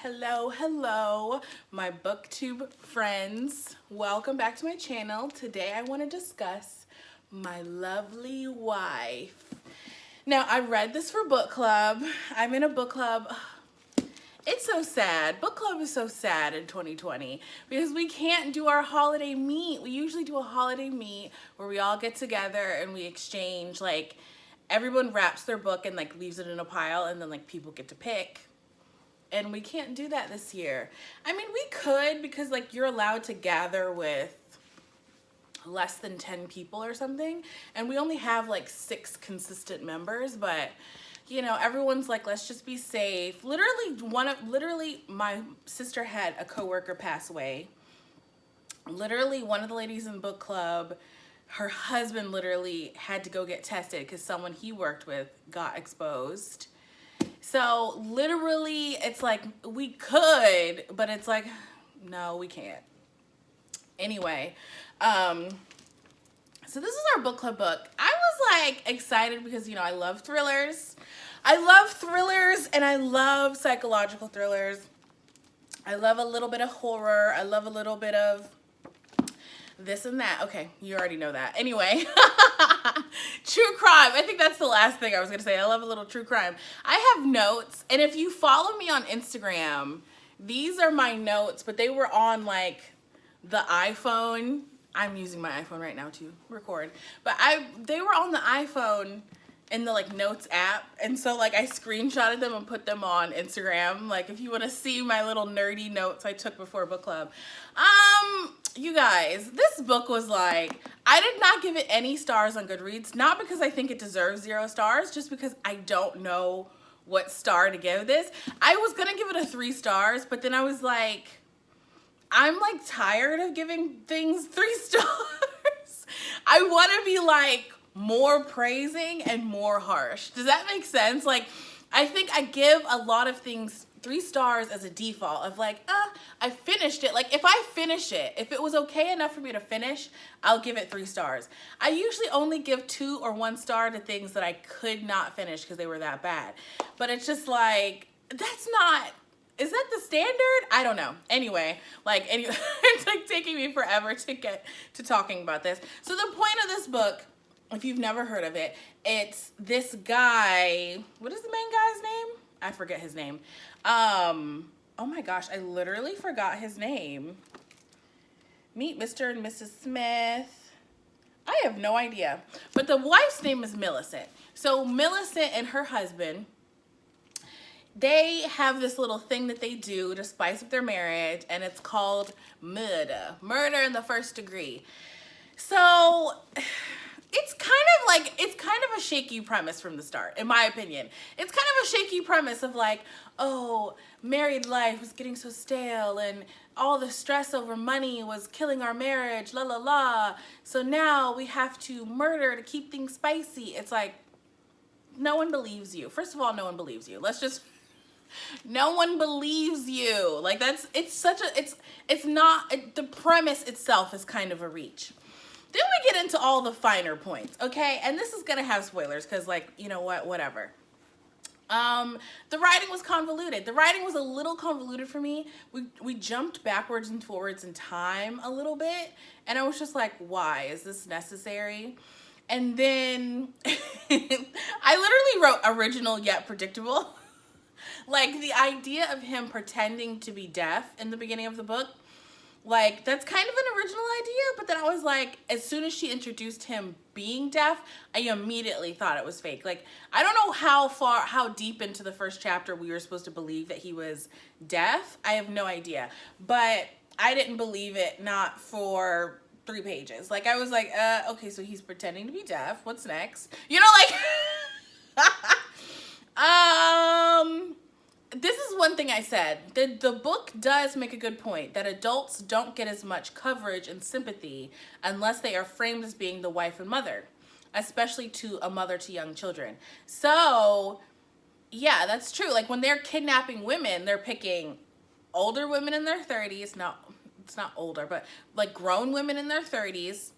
Hello, my booktube friends. Welcome back to my channel. Today I want to discuss my lovely wife. Now, I read this for book club. I'm in a book club. It's so sad. Book club is so sad in 2020 because we can't do our holiday meet. We usually do a holiday meet where we all get together and we exchange, like, everyone wraps their book and like leaves it in a pile and then like people get to pick. And we can't do that this year. I mean, we could because like you're allowed to gather with less than 10 people or something. And we only have like 6 consistent members, but you know, everyone's like, let's just be safe. Literally my sister had a coworker pass away. Literally one of the ladies in book club, her husband literally had to go get tested because someone he worked with got exposed. So literally it's like we could, but it's like, no, we can't. Anyway, so this is our book club book. I was like excited because, you know, I love thrillers. I love thrillers and I love psychological thrillers. I love a little bit of horror. I love a little bit of this and that. Okay, you already know that. Anyway, true crime. I think that's the last thing I was going to say. I love a little true crime. I have notes, and if you follow me on Instagram, these are my notes, but they were on like the iPhone. I'm using my iPhone right now to record, but they were on the iPhone in the like notes app, and so like I screenshotted them and put them on Instagram. Like if you want to see my little nerdy notes I took before book club. You guys, this book was like, I did not give it any stars on Goodreads, not because I think it deserves 0 stars, just because I don't know what star to give this. I was gonna give it a 3 stars, but then I was like, I'm like tired of giving things 3 stars. I want to be like more praising and more harsh. Does that make sense? Like, I think I give a lot of things 3 stars as a default of like, I finished it. Like if I finish it, if it was okay enough for me to finish, I'll give it 3 stars. I usually only give 2 or 1 star to things that I could not finish because they were that bad. But it's just like, that's not, is that the standard? I don't know. Anyway, it's like taking me forever to get to talking about this. So the point of this book, if you've never heard of it, it's this guy, what is the main guy's name? I forget his name. Oh my gosh, I literally forgot his name. Meet Mr. and Mrs. Smith. I have no idea. But the wife's name is Millicent. So Millicent and her husband, they have this little thing that they do to spice up their marriage, and it's called murder in the first degree. So it's kind of a shaky premise from the start, in my opinion. It's kind of a shaky premise of like, oh, married life was getting so stale and all the stress over money was killing our marriage, la la la. So now we have to murder to keep things spicy. It's like, no one believes you. First of all, no one believes you. No one believes you. Like the premise itself is kind of a reach. Then we get into all the finer points, okay? And this is gonna have spoilers because, like, you know what, whatever. The writing was convoluted. The writing was a little convoluted for me. We jumped backwards and forwards in time a little bit, and I was just like, why? Is this necessary? And then I literally wrote original yet predictable. Like, the idea of him pretending to be deaf in the beginning of the book, like, that's kind of an original idea, but then I was like, as soon as she introduced him being deaf, I immediately thought it was fake. Like, I don't know how deep into the first chapter we were supposed to believe that he was deaf. I have no idea. But I didn't believe it, not for 3 pages. Like, I was like, okay, so he's pretending to be deaf. What's next? You know, like, this is one thing I said. The book does make a good point that adults don't get as much coverage and sympathy unless they are framed as being the wife and mother, especially to a mother to young children. So, yeah, that's true. Like, when they're kidnapping women, they're picking older women in their 30s. No, it's not older, but like grown women in their 30s,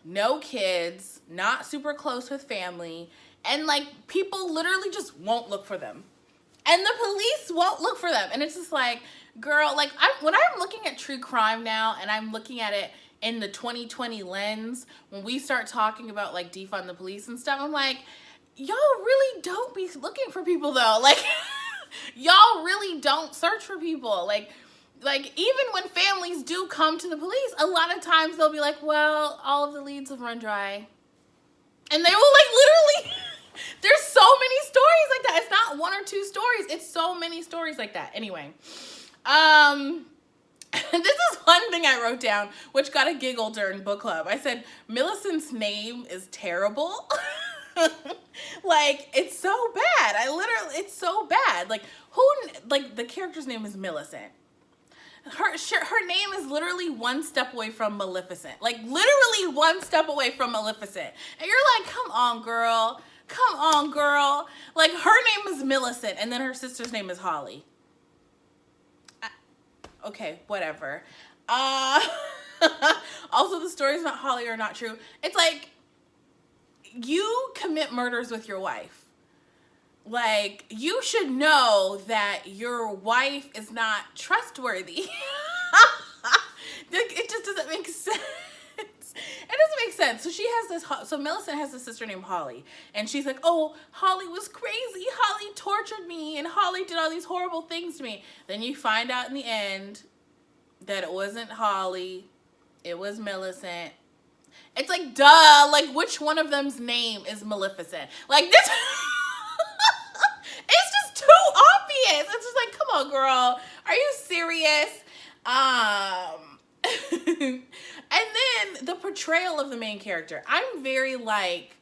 no kids, not super close with family, and like people literally just won't look for them. and the police won't look for them. And it's just like, girl, like when I'm looking at true crime now and I'm looking at it in the 2020 lens, when we start talking about like defund the police and stuff, I'm like, y'all really don't be looking for people though. Like y'all really don't search for people. Like even when families do come to the police, a lot of times they'll be like, well, all of the leads have run dry. And they will like literally, there's so many stories like that. It's not one or two stories. It's so many stories like that. Anyway, this is one thing I wrote down, which got a giggle during book club. I said, Millicent's name is terrible. Like, it's so bad. It's so bad. Like, the character's name is Millicent. Her name is literally one step away from Maleficent. Like, literally one step away from Maleficent. And you're like, come on, girl. Come on, girl. Like, her name is Millicent, and then her sister's name is Holly. Okay, whatever. Also, the stories about Holly are not true. It's like, you commit murders with your wife. Like, you should know that your wife is not trustworthy. It just doesn't make sense. It doesn't make sense. So she has this, so Millicent has a sister named Holly. And she's like, oh, Holly was crazy. Holly tortured me. And Holly did all these horrible things to me. Then you find out in the end that it wasn't Holly. It was Millicent. It's like, duh. Like, which one of them's name is Maleficent? Like, this... It's just too obvious. It's just like, come on, girl. Are you serious? And then the portrayal of the main character. I'm very like,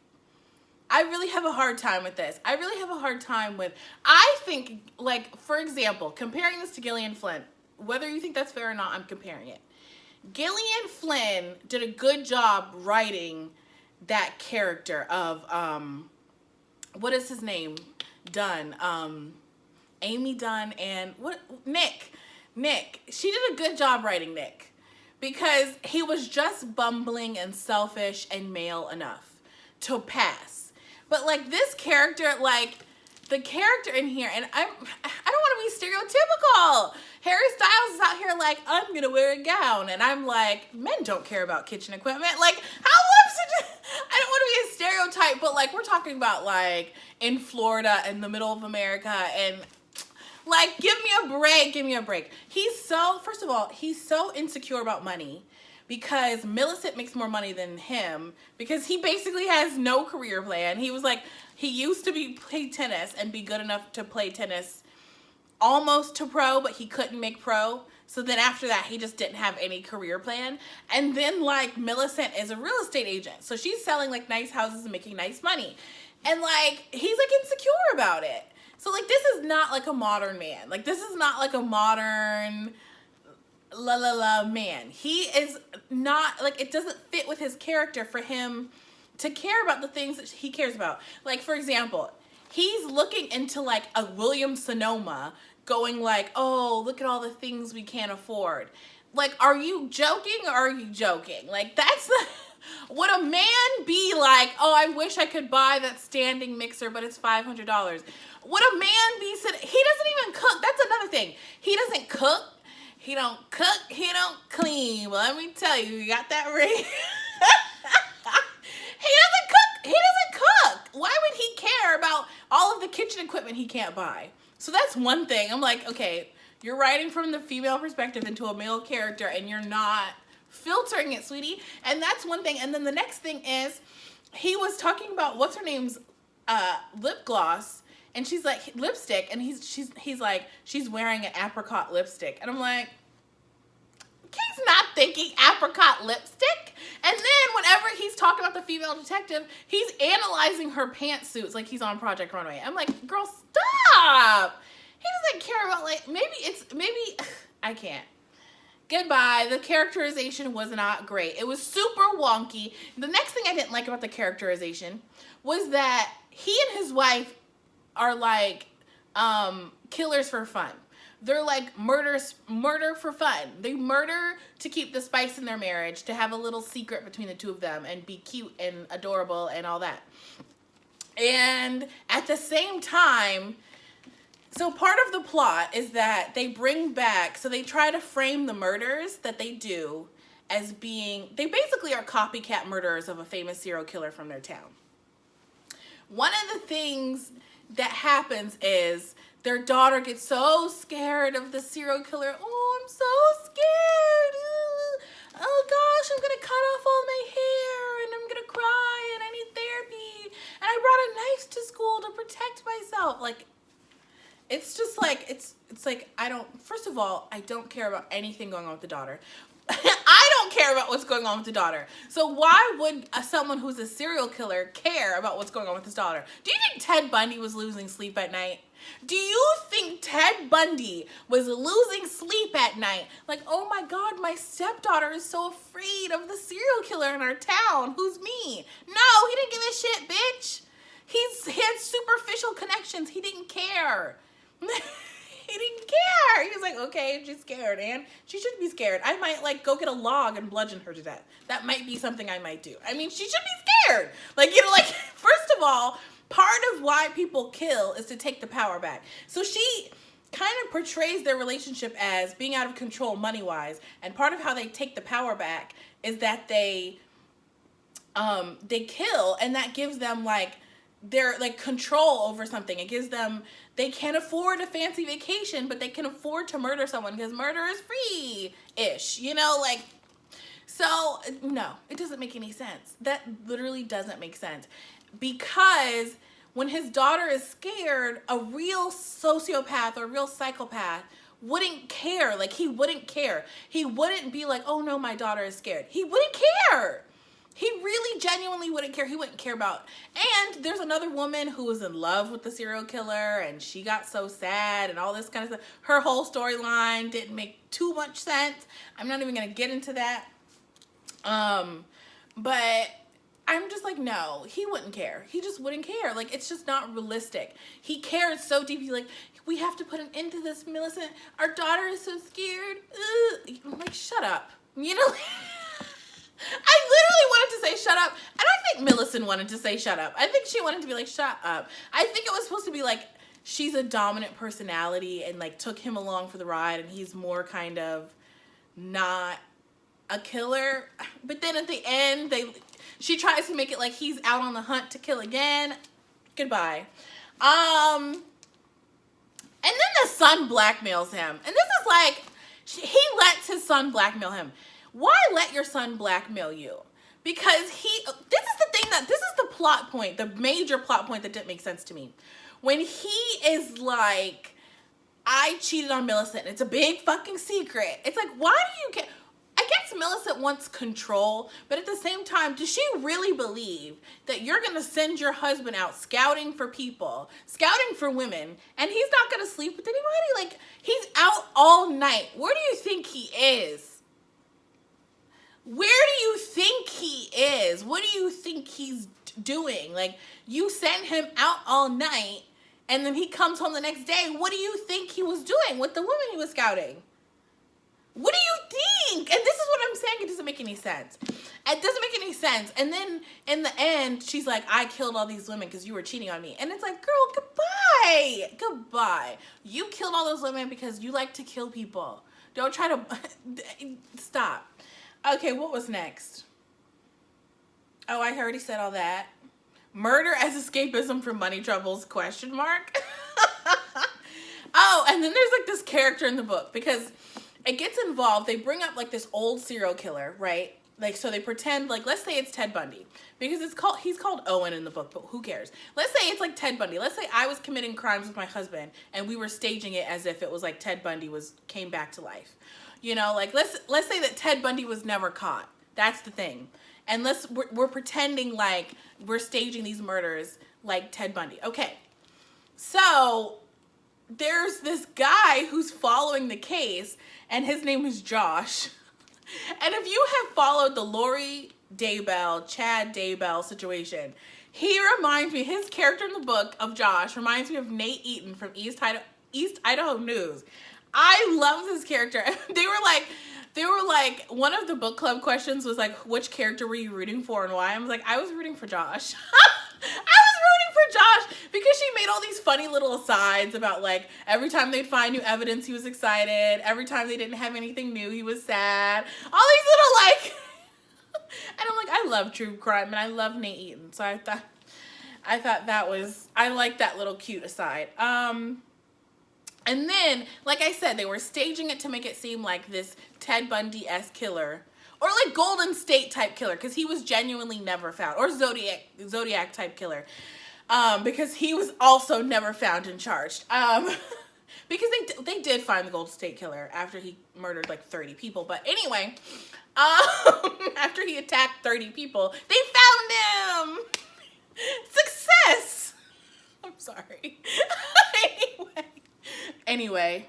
I really have a hard time with this. I really have a hard time with, I think, like, for example, comparing this to Gillian Flynn, whether you think that's fair or not, I'm comparing it. Gillian Flynn did a good job writing that character of, what is his name? Dunn, Amy Dunn, and Nick. She did a good job writing Nick because he was just bumbling and selfish and male enough to pass. But like this character, like the character in here, and I don't want to be stereotypical. Harry Styles is out here like, I'm gonna wear a gown, and I'm like, men don't care about kitchen equipment. Like, I don't want to be a stereotype, but like we're talking about like in Florida in the middle of America, and like give me a break. First of all, he's so insecure about money because Millicent makes more money than him because he basically has no career plan. He was like, he used to play tennis and be good enough to play tennis almost to pro, but he couldn't make pro. So then after that, he just didn't have any career plan. And then like Millicent is a real estate agent. So she's selling like nice houses and making nice money. And like, he's like insecure about it. So like, this is not like a modern man. Like, this is not like a modern man. He is not, like, it doesn't fit with his character for him to care about the things that he cares about. Like, for example, he's looking into like a Williams-Sonoma going like, oh, look at all the things we can't afford. Like, are you joking or are you joking? Like, that's the... Would a man be like, oh, I wish I could buy that standing mixer, but it's $500? Would a man be said, he doesn't even cook. That's another thing. He doesn't cook. He don't cook. He don't clean. Well, let me tell you, you got that ring. He doesn't cook. He doesn't cook. Why would he care about all of the kitchen equipment he can't buy? So that's one thing. I'm like, okay, you're writing from the female perspective into a male character and you're not filtering it, sweetie. And that's one thing. And then the next thing is he was talking about what's her name's lip gloss, and she's like lipstick, and he's like, she's wearing an apricot lipstick. And I'm like, he's not thinking apricot lipstick. And then whenever he's talking about the female detective, he's analyzing her pantsuits like he's on Project Runway. I'm like, girl, stop. He doesn't care about, like, maybe I can't. Goodbye. The characterization was not great. It was super wonky. The next thing I didn't like about the characterization was that he and his wife are like killers for fun. They're like murder for fun. They murder to keep the spice in their marriage, to have a little secret between the two of them and be cute and adorable and all that. And at the same time, So part of the plot is that they bring back, so they try to frame the murders that they do as being, they basically are copycat murderers of a famous serial killer from their town. One of the things that happens is their daughter gets so scared of the serial killer. Oh, I'm so scared. Oh gosh, I'm gonna cut off all my hair and I'm gonna cry and I need therapy. And I brought a knife to school to protect myself. Like, it's just like, it's like, first of all, I don't care about anything going on with the daughter. I don't care about what's going on with the daughter. So why would someone who's a serial killer care about what's going on with his daughter? Do you think Ted Bundy was losing sleep at night? Do you think Ted Bundy was losing sleep at night? Like, oh my God, my stepdaughter is so afraid of the serial killer in our town. Who's me? No, he didn't give a shit, bitch. He had superficial connections. He didn't care. He didn't care. He was like, okay, she's scared, and she should be scared. I might like go get a log and bludgeon her to death. That might be something I might do. I mean, she should be scared. Like, you know, like, first of all, part of why people kill is to take the power back. So she kind of portrays their relationship as being out of control money-wise, and part of how they take the power back is that they kill, and that gives them like their like control over something. It gives them, they can't afford a fancy vacation, but they can afford to murder someone because murder is free-ish, you know, like, so no, it doesn't make any sense. That literally doesn't make sense, because when his daughter is scared, a real sociopath or a real psychopath wouldn't care. Like, he wouldn't care. He wouldn't be like, oh no, my daughter is scared. He wouldn't care. He really genuinely wouldn't care. He wouldn't care about. And there's another woman who was in love with the serial killer and she got so sad and all this kind of stuff. Her whole storyline didn't make too much sense. I'm not even going to get into that. But I'm just like, no, he wouldn't care. He just wouldn't care. Like, it's just not realistic. He cares so deeply. Like, we have to put an end to this, Millicent. Our daughter is so scared. Ugh. I'm like, shut up. You know? I literally wanted to say shut up, and I think Millicent wanted to say shut up. I think she wanted to be like, shut up. I think it was supposed to be like, she's a dominant personality and like took him along for the ride, and he's more kind of not a killer. But then at the end, she tries to make it like he's out on the hunt to kill again. Goodbye. And then the son blackmails him, and this is like, he lets his son blackmail him. Why let your son blackmail you? Because this is the plot point, the major plot point that didn't make sense to me. When he is like, I cheated on Millicent, it's a big fucking secret. It's like, why do you care? I guess Millicent wants control, but at the same time, does she really believe that you're going to send your husband out scouting for people, scouting for women, and he's not going to sleep with anybody? Like, he's out all night. Where do you think he is? Where do you think he is? What do you think he's doing? Like, you send him out all night, and then he comes home the next day. What do you think he was doing with the woman he was scouting? What do you think? And this is what I'm saying. It doesn't make any sense. It doesn't make any sense. And then in the end, she's like, I killed all these women because you were cheating on me. And it's like, girl, goodbye. Goodbye. You killed all those women because you like to kill people. Don't try to... Stop. Okay, what was next? Oh, I already said all that. Murder as escapism from money troubles, question mark? Oh, and then there's like this character in the book, because it gets involved. They bring up like this old serial killer, right? Like, so they pretend, like, let's say it's Ted Bundy, because he's called Owen in the book, but who cares? Let's say it's like Ted Bundy. Let's say I was committing crimes with my husband and we were staging it as if it was like Ted Bundy came back to life. You know, like, let's say that Ted Bundy was never caught. That's the thing. And we're pretending like we're staging these murders like Ted Bundy. Okay. So there's this guy who's following the case, and his name is Josh. And if you have followed the Lori Daybell, Chad Daybell situation, he reminds me, his character in the book of Josh reminds me of Nate Eaton from East Idaho News. I love this character. They were like, one of the book club questions was like, which character were you rooting for and why? I was like, I was rooting for Josh. I was rooting for Josh because she made all these funny little asides about like every time they'd find new evidence, he was excited. Every time they didn't have anything new, he was sad. All these little like, and I'm like, I love true crime and I love Nate Eaton. So I thought that was, I like that little cute aside. And then, like I said, they were staging it to make it seem like this Ted Bundy-esque killer. Or like Golden State type killer, because he was genuinely never found. Or Zodiac type killer. Because he was also never found and charged. Because they did find the Golden State killer after he murdered like 30 people. But anyway, after he attacked 30 people, they found him! Success! I'm sorry. Anyway,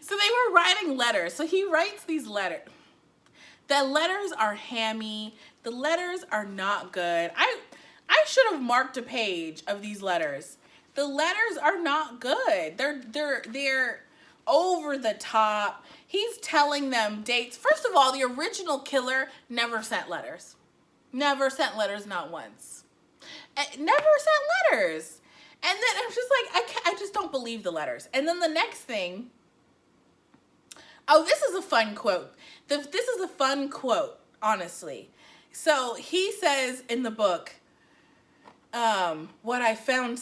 so they were writing letters. So he writes these letters. The letters are hammy. The letters are not good. I should have marked a page of these letters. The letters are not good. They're over the top. He's telling them dates. First of all, the original killer never sent letters. Never sent letters, not once. Never sent letters. And then I'm just like, I just don't believe the letters. And then the next thing, oh, this is a fun quote. This is a fun quote, honestly. So he says in the book, what I found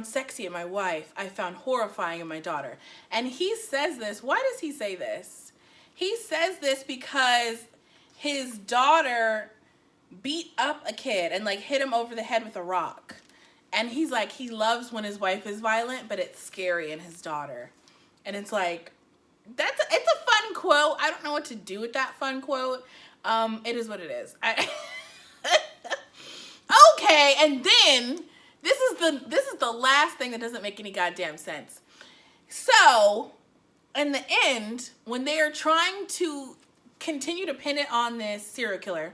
sexy in my wife, I found horrifying in my daughter. And he says this. Why does he say this? He says this because his daughter beat up a kid and like hit him over the head with a rock. And he's like, he loves when his wife is violent, but it's scary in his daughter. And it's like, it's a fun quote. I don't know what to do with that fun quote. It is what it is. Okay, and then this is the last thing that doesn't make any goddamn sense. So, in the end, when they are trying to continue to pin it on this serial killer,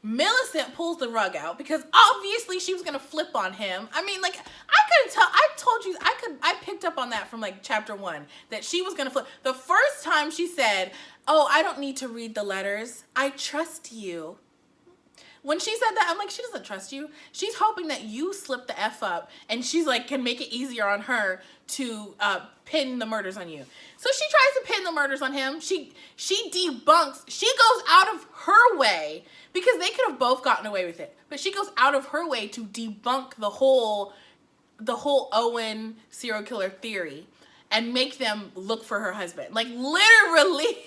Millicent pulls the rug out because obviously she was gonna flip on him. I mean, like, I couldn't tell. I told you I picked up on that from like chapter 1 that she was gonna flip. The first time she said, "Oh, I don't need to read the letters. I trust you." When she said that, I'm like, she doesn't trust you. She's hoping that you slip the F up and she's like, can make it easier on her to pin the murders on you. So she tries to pin the murders on him. She debunks. She goes out of her way because they could have both gotten away with it. But she goes out of her way to debunk the whole Owen serial killer theory and make them look for her husband. Like literally.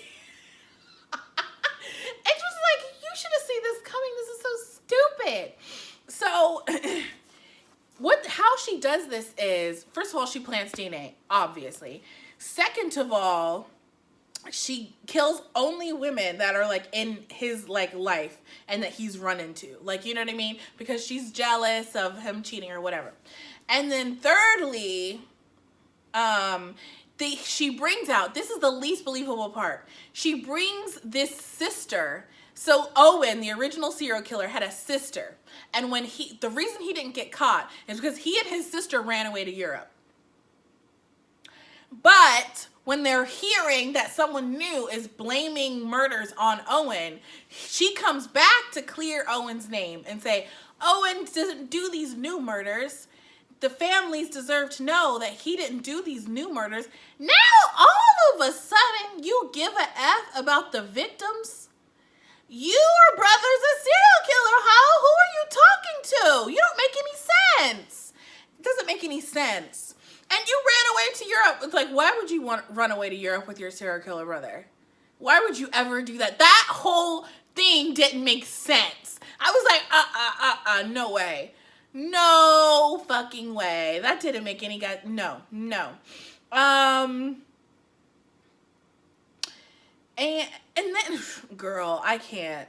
It's just like, you should have seen this coming. This is so stupid. So how she does this is, first of all, she plants DNA, obviously. Second of all, she kills only women that are like in his like life and that he's run into. Like, you know what I mean? Because she's jealous of him cheating or whatever. And then thirdly, she brings out, this is the least believable part. She brings this sister. So Owen, the original serial killer, had a sister. And the reason he didn't get caught is because he and his sister ran away to Europe. But when they're hearing that someone new is blaming murders on Owen, she comes back to clear Owen's name and say, Owen doesn't do these new murders. The families deserve to know that he didn't do these new murders. Now, all of a sudden, you give a F about the victims? Your brother's a serial killer, how? Who are you talking to? You don't make any sense. It doesn't make any sense. And you ran away to Europe. It's like, why would you want to run away to Europe with your serial killer brother? Why would you ever do that? That whole thing didn't make sense. I was like, no way. No fucking way. That didn't make any no. And then, girl, I can't.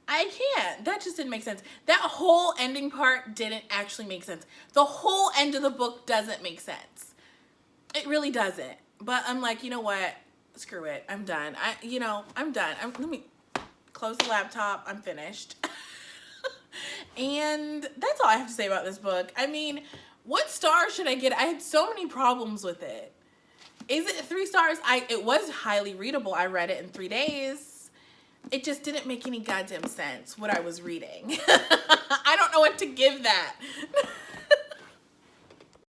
That just didn't make sense. That whole ending part didn't actually make sense. The whole end of the book doesn't make sense. It really doesn't. But I'm like, you know what? Screw it. I'm done. I'm done. Let me close the laptop. I'm finished. And that's all I have to say about this book. I mean, what star should I get? I had so many problems with it. Is it 3 stars? It was highly readable. I read it in 3 days. It just didn't make any goddamn sense what I was reading. I don't know what to give that.